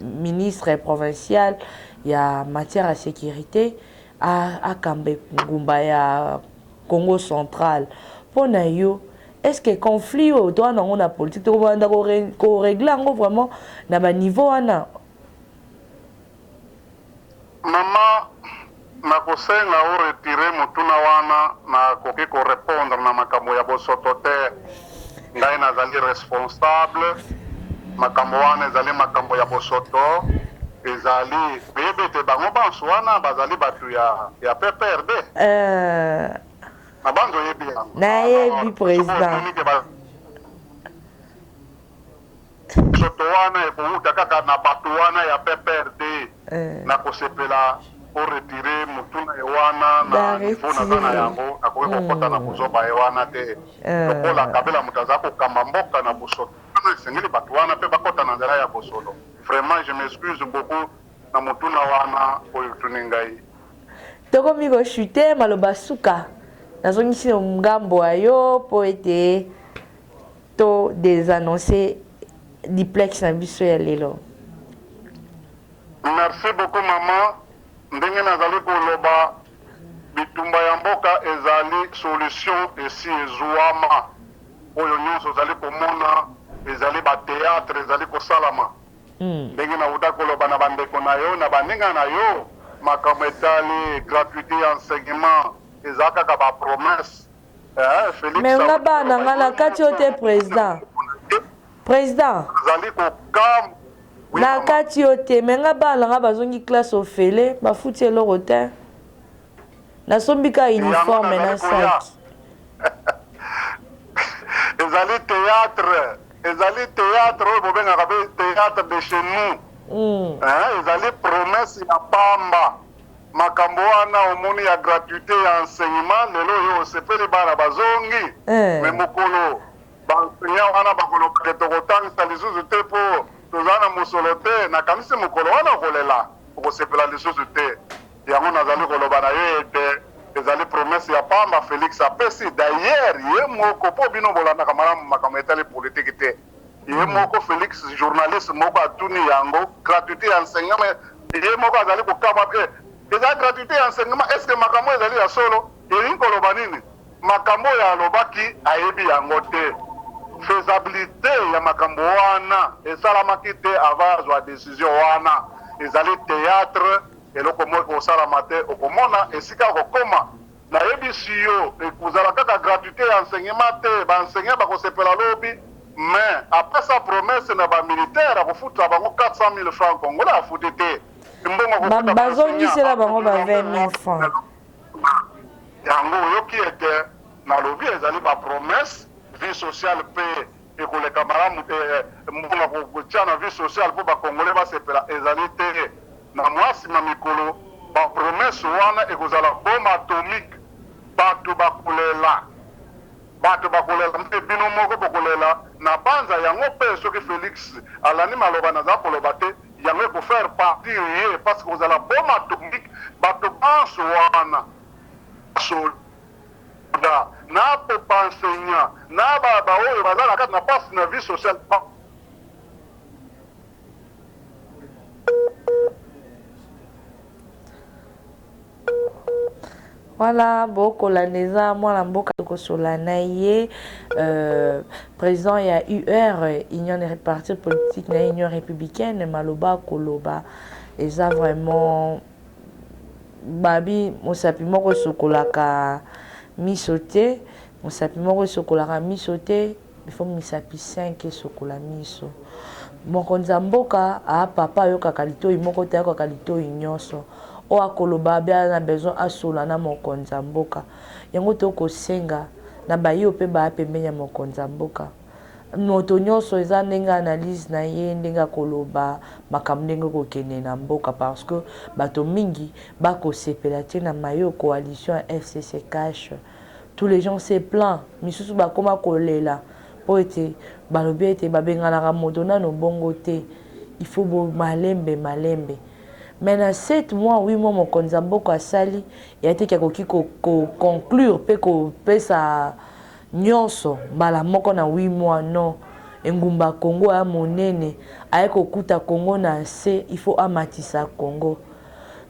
ministre provincial ya matière ya sécurité akambe ngumba ya Congo central mpona yo est-ce que conflit oyo toa nango na politique tokobanda koregle yango vraiment na baniveau wana mama nakosenga oretire motuna wana nakoki korépondre na makambo ya bosoto te ngai nazali responsable makambo wana ezali makambo ya bosoto ezali beyebi ete bango banso wana bazali bato ya PPRD na banzo oyebi yango nayebi président bosoto wana ekowuta kaka na bato wana ya PPRD nakosepela oretire motuna ye wana na niveau naza na yango nakoki kokota na kozoba ye wana te lokola Kabila moto aza kokamba mboka na bosoto wana esengeli bato wana mpe bakota na nzela ya bosolo vraiment je m'excuse beaucoup na motuna wana oyo tuni ngai tokomi koshute maloba suka nazongisi ngambo ayo mpo ete to désannoncer diplex na biso ya lelo. Merci beaucoup mama ndenge nazali koloba bitumba ya mboka ezali solution esi ezwama oyo nyonso ezali komona ezali bateatre ezali kosalama ndenge nauta koloba na bandeko na yo na baninga na yo makambo etali gratuité ya enseignement eza kaka bapromesse mais nga bana nga na kati oyo te président président azali kokam na kati yo te me nga bana nga bazongi classe ofele bafuti eloko te nasombi ka uniforme na saki ezali théâtre oyo bobengaka mpe théâtre de chez nous ezali promesse ya pamba makambo wana omoni ya gratuité ya enseignement lelo oyo osepeli bana bazongi me mokolo baenseignant wana bakoloba tokotangisa lisusu te mpo toza na mosolo te nakanisi mokolo wana kolela okosepela lisusu te yango nazali koloba na ye ete ezali promesse ya pamba Félix apesi d'ailleurs ye moko mpo bino bolandaka malamu makambo etali politike te ye moko Félix journaliste moko atuni yango gratuité ya enseignement ye moko azali kokaba eza gratuité ya enseignement est ce que makambo ezali ya solo elingi koloba nini makambo oyo alobaki ayebi yango te faisabilité ya makambo wana esalamaki te avant azwa décision wana ezali théâtre eloko moko osalama te okomona esika kokoma nayebisi yo ekozala kaka gratuité ya enseignement te baenseignant bakosepela lobi mais apesa promesse na bamilitaire akofuta bango 400 000 francs congolais afuti te bazongisela bango ba 20 000 francs yango oyoki ete nalobi ezali bapromesse vie sociale mpe ekoleka malamu te mbongo kotia na vie sociale mpo bakongolais basepela ezali te na mwasima mikolo bapromesse wana ekozala bombe atomique bato bakolela mpe bino moko bokolela na banza yango mpe soki Félix alandi maloba naza koloba te yango ekofaire partir ye parce que kozala bombe atomique bato banso wana soda na pepa enseignant na baoyo baza na kati na pasi na vie sociale voilà bokolanda eza mwana mboka tokosola na ye président ya UR union des partis politiques na union républicaine maloba koloba eza vraiment babi mosapi moko sokolaka miso te mosapi moko sokolaka miso te ifo misapi 5 sokola miso mokonzi ya mboka papa ayokaka litoi moko te ayokaka litoi nyonso o akoloba bia na besoin asola na mokonzi ya mboka yango tokosenga na bayo mpe baya pembeni ya mokonzi ya mboka moto nyonso eza ndenge analyse na ye ndenge akoloba makambo ndenge kokende na mboka parce que bato mingi bakosepela te na mayo coalition ya FCC cash tous les gens se plaint misusu bakoma kolela po ete balobi ete babenganaka moto nano bongo te il faut bo malembe mais na 7 mois 8 mois mokonzi ya mboka asali ya te koki conclure pe kopesa nyonso mbala moko na 8 mois non engumba Congo ya monene aye kokuta Congo na se il faut amatisa Congo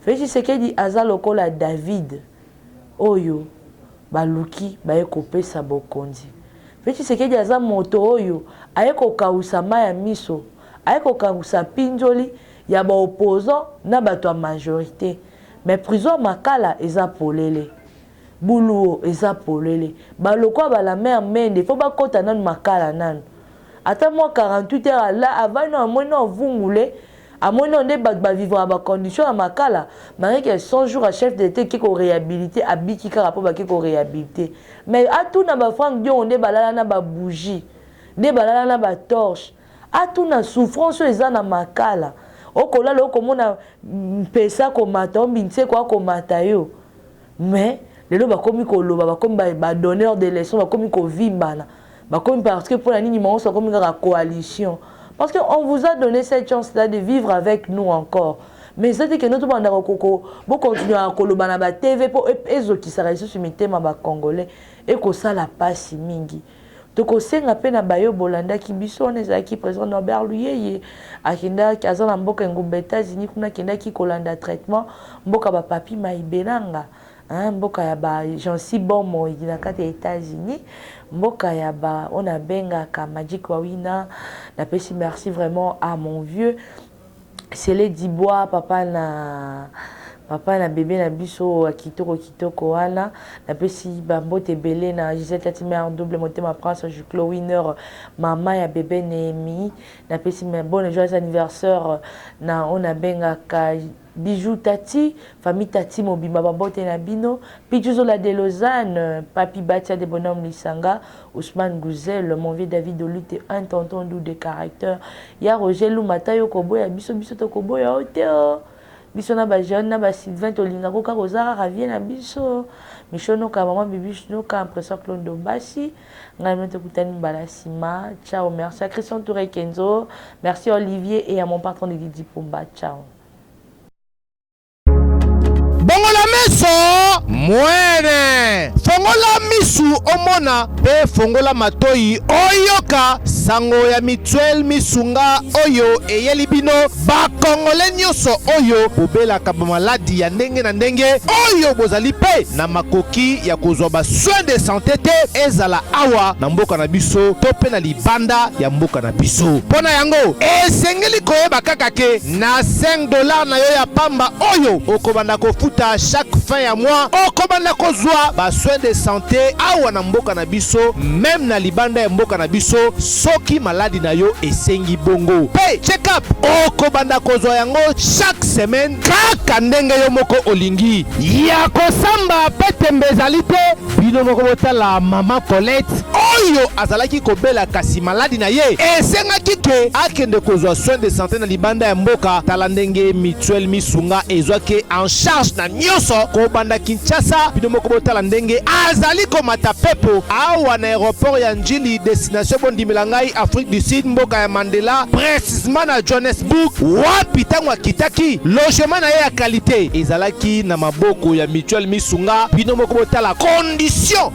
Félix Tshisekedi aza lokola David oyo baluki baye kopesa bokonzi Félix Tshisekedi aza moto oyo aye kokausa maya miso aye kokausa pinjoli ya ba opposant na bato ya majorité mais prison makala eza polele buluo eza polele baloko bala mère mende faut bakota nanu makala nanu ata moi 48 heures là avant no mono vungule amono nde ba vivre ba condition ya makala mareke 100 jours à chef d'état qui ko réhabiliter abiki kaka po ba ki ko réhabiliter mais atuna ba franc dio nde balala na ba bougie nde balala na ba torche atuna souffrance eza na makala okolala okomona mpesa komata ombinse kwa komata yo mais lelo bakomi koloba bakomi ba donneur de leçons bakomi kovimbana bakomi parce que pour la nini mango bakomi kaka coalition parce que on vous a donné cette chance là de vivre avec nous encore mais c'est que notre banda koko bo continuer à koloba na ba TV po ezokisaka lisusu mitema ba congolais et ko sala pasi mingi tokosenga pe na bayo bolandaki biso on ezalaki président Norbert Luyeye akendaki aza na mboka ngumba États-Unis kuna akendaki kolanda traitement mboka ba papi maibelanga mboka ya ba Jean-Si Bomo na kati ya États-Unis mboka ya ba on a bengaka Magic Wawina na pesi merci vraiment à mon vieux c'est les Dibois papa na papa na bébé na biso kitoko wana na pesi bambote belé na Gisèle Tatimer double motema prince Juclo winner mama ya bébé Némi na pesi bon joyeux anniversaire na ona bengaka Bijou Tati, famille Tati Mobimba Bambote na bino, Pijuzola de Lausanne, Papi Batia de Bonhomme Lissanga, Ousmane Gouzel, mon vieux David Olute, un tonton doux de caractère. Ya Roger Lumata yo koboya, biso to koboya oteo. Biso na ba jeune na ba Sylvain Tolinga ko ka kozara ravie na biso. Mishono ka maman bibi no ka impression Claude Basi. Ngai mete kutani balasima. Ciao, merci à Christian Touré Kenzo, merci à Olivier et à mon patron de Didi Pumba. Ciao. Bongola meso mwene fongola misu omona pe fongola matoi oyoka sango ya mituel misunga oyo eyeli bino bakongole nyonso oyo bobelaka bamaladi ya ndenge na ndenge oyo bozali pe na makoki ya kozwa basoin de santé te ezala awa na mboka na biso to pe na libanda ya mboka na biso mpona yango esengeli koyeba kaka ke na $5 na yo ya pamba oyo okobanda kofuta chaque fin ya mois okobanda kozwa ba soin de santé awa na mboka na biso même na libanda ya mboka na biso soki maladi na yo esengi bongo pe check up okobanda kozwa yango chaque semaine kaka ndenge yo moko olingi ya kosamba pe tembe ezali te bino moko botala mama Colette oyo azalaki kobela kasi maladi na ye esengaki ke akende kozwa soin de santé na libanda ya mboka tala ndenge mutuelle misunga ezwaki en charge na nyonso kobanda Kinshasa bino moko botala ndenge azali komata pepo awa na aéroport ya Njili destination bondimela ngai Afrique du Sud mboka ya Mandela précisément na Johannesburg wapi tango akitaki logement na ye ya qualité ezalaki na maboko ya mutuelle misunga bino moko botala condition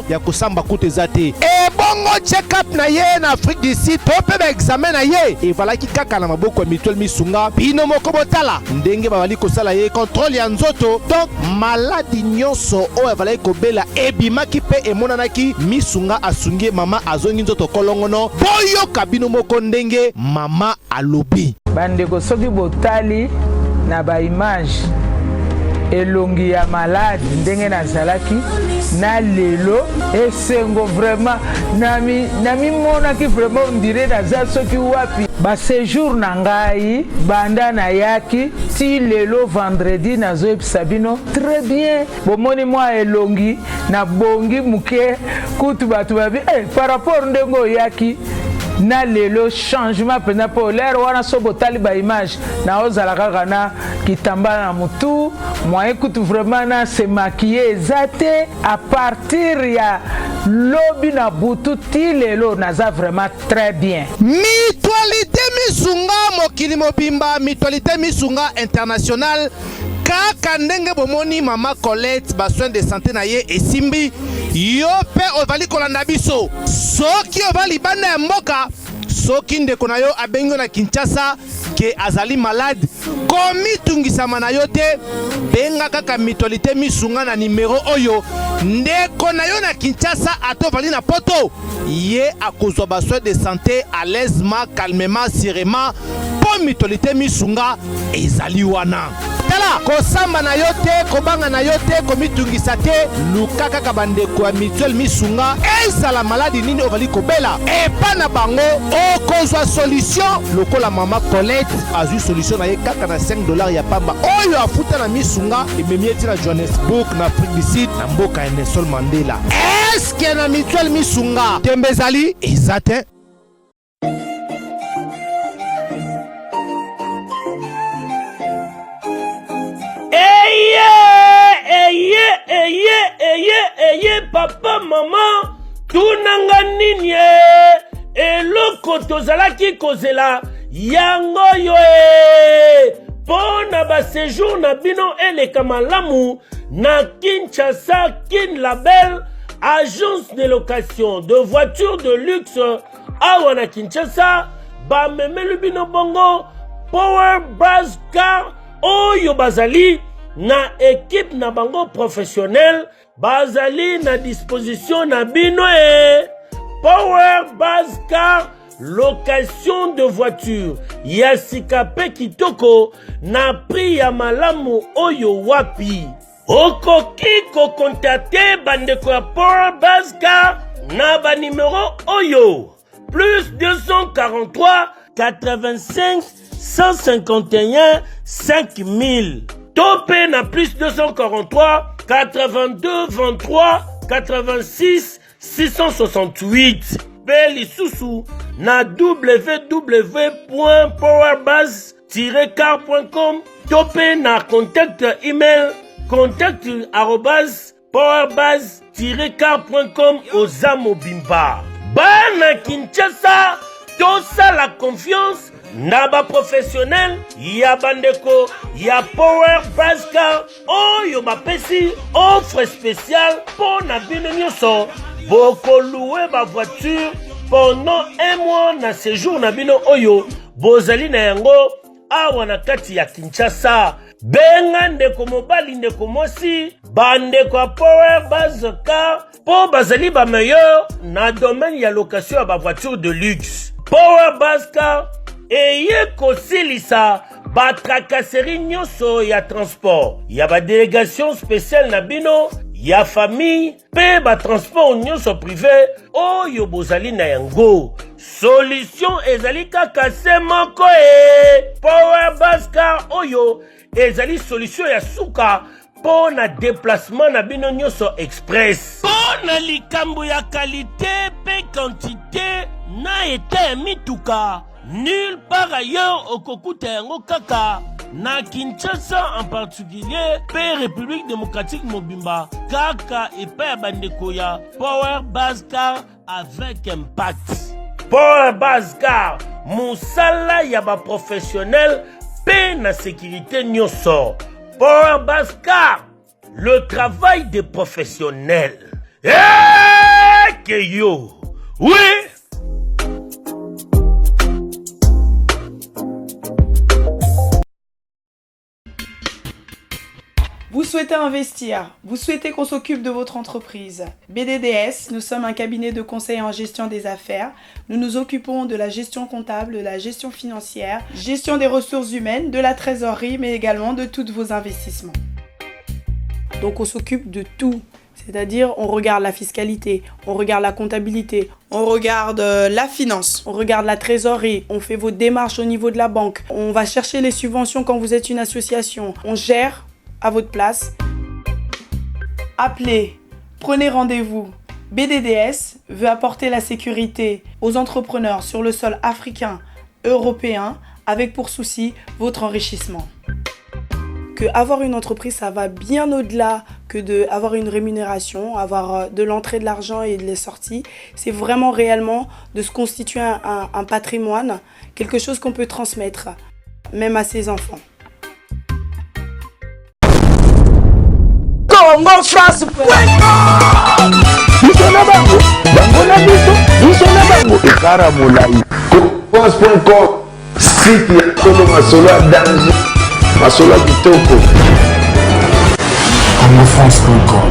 ya kosamba kutu ezate ebongo check up na ye na Afrique du Sud to pe ba examen na ye evalaki kaka na maboko ya mutuelle misunga bino moko botala ndenge babali kosala ye contrôle ya nzoto donc maladi nyonso oyo evalaki kobela ebimaki pe emonanaki misunga asungi mama azongi nzoto kolongono boyoka bino moko ndenge mama alobi bandeko soki botali na ba image elongi ya malade ndenge nazalaki na lelo esengo vraiment nami monaki vraiment ondire naza soki wapi ba séjour na ngai banda na yaki ti lelo vendredi nazoyebisa bino très bien bomoni mwa elongi na bongi muke kutu bato babi par rapport ndenge oyaki na lelo changement pena po l'air wana so botali ba image na ozala kaka na kitamba na mutu moi écoute vraiment na se maquiller ezate à partir ya lobi na butu ti lelo naza vraiment très bien mutualité misunga mokili mobimba mutualité misunga international kaka ndenge bomoni mama Colette ba soin de santé na ye esimbi yo pe ovali kolanda biso soki ovali bana ya mboka soki ndeko na yo abengo na Kinshasa ke azali malade komitungisama na yo te benga kaka mutualité misunga na numero oyo ndeko na yo na Kinshasa atovali na poto ye akozwa ba soin de santé à l'aisement calmement sereinement po mutualité misunga ezali wana tala kosamba na yo te kobanga na yo te komitungisa te luka kaka bandeko ya mutuelle misunga ezala maladi nini ovali kobela epa na bango okozwa solution lokola mama Colette azwi solution na ye kaka na $5 ya pamba oyo afuta na misunga ememi eti na Johannesburg na Afrique du Sud na mboka ya Nelson Mandela eske na mutuelle misunga tembe ezali eza te eye papa mama tunanga nini eloko tozalaki kozela yango yo pona ba séjour na bino eleka malamu na Kinshasa Kin Label agence de location de voitures de luxe awa na Kinshasa ba memelu bino bongo Power Brass Car oyo bazali na équipe na bango professionnel bazali na disposition na bino Power Brass Car location de voiture ya sika pe kitoko na prix ya malamu oyo wapi. Okoki kokontate bandeko ya Power Buzz Car na ba numéro oyo plus 243 85 151 5000 topé na plus 243 82 23 86 668 Beli Susu na www.powerbuzz-car.com topé na contact email contact@powerbuzz-car.com Ozamo Bimba. Bana Kinshasa, tosa la confiance na ba professionnel ya bandeko ya Power Buzz Car oyo bapesi offre spéciale pour na bino nyonso boko louer ba voiture pendant un mois na séjour na bino oyo bozali na yango awa na kati ya Kinshasa. Benga ndeko mobali ndeko mosi bandeko ya Power Buzz Car po bazali ba meilleur na domaine ya location ya ba voiture de luxe. Power Buzz Car eye kosilisa ba tracasserie nyonso ya transport ya ba délégation spéciale na bino ya famille pe ba transport nyonso privé oyo bozali na yango. Solution ezali kaka se moko Power Buzz Car oyo ezali solution ya suka po na déplacement na bino nyonso express. Po na likambo ya qualité pe quantité na ete mituka nulle part ailleurs okokuta yango kaka na Kinshasa en particulier pe République démocratique mobimba kaka epai ya bandeko ya Power Buzz Car avec impact. Power Buzz Car musala ya ba professionnel pe na sécurité nyonso. Power Buzz Car, le travail des professionnels. Que yo, oui. Vous souhaitez investir, vous souhaitez qu'on s'occupe de votre entreprise. BDDS, nous sommes un cabinet de conseil en gestion des affaires. Nous nous occupons de la gestion comptable, de la gestion financière, gestion des ressources humaines, de la trésorerie, mais également de tous vos investissements. Donc on s'occupe de tout. C'est-à-dire, on regarde la fiscalité, on regarde la comptabilité, on regarde la finance, on regarde la trésorerie, on fait vos démarches au niveau de la banque, on va chercher les subventions quand vous êtes une association, on gère à votre place. Appelez, prenez rendez-vous. BDDS veut apporter la sécurité aux entrepreneurs sur le sol africain, européen, avec pour souci votre enrichissement. Que avoir une entreprise, ça va bien au-delà que d'avoir une rémunération, avoir de l'entrée de l'argent et de les sorties. C'est vraiment réellement de se constituer un patrimoine, quelque chose qu'on peut transmettre, même à ses enfants. Congo France France.com site ya Tolo Masolo ya danger Masolo ya kitoko. Congo France.com